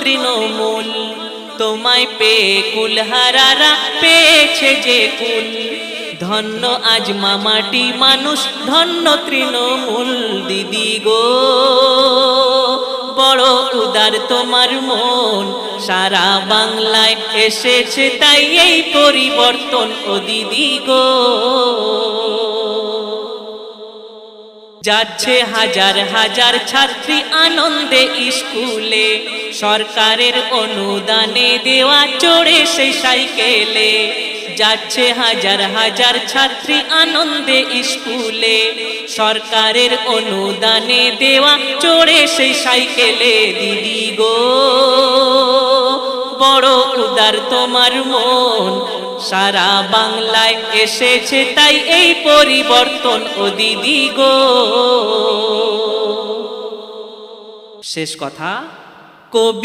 তৃণমূল। তোমায় পেয়ে কুলহারারা পেয়েছে যে কুল। ধন্য আজ মামাটি মানুষ, ধন্য তৃণমূল। দিদি গো বড় উদার তোমার মন, সারা বাংলায় এসেছে তাই এই পরিবর্তন। ও দিদি গো যাচ্ছে হাজার হাজার ছাত্রী আনন্দে স্কুলে, সরকারের অনুদানে দেওয়া চড়ে সেই সাইকেলে। যাচ্ছে হাজার হাজার ছাত্রী আনন্দে স্কুলে, সরকারের অনুদানে দেওয়া চড়ে সেই সাইকেলে। দিদি গো বড় উদার তোমার মন, সারা বাংলায় এসেছে তাই এই পরিবর্তন। ও দিদি গো শেষ কথা কবি